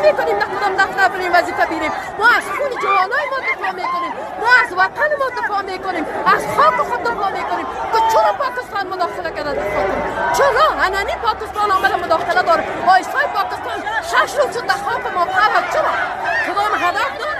میکنیم، نه کدام دفتر بریم وظیفه بیریم. ما از خون جوانای ما دفاع میکنیم، ما از وطن ما دفاع میکنیم، از خاک خود دفاع میکنیم. که چرا پاکستان مداخله کرده دفاع کنیم؟ چرا انانی پاکستان آمده مداخله داره؟ آیسای پاکستان 6 روز شد در خاک ما. چرا؟ کدام هدف داره؟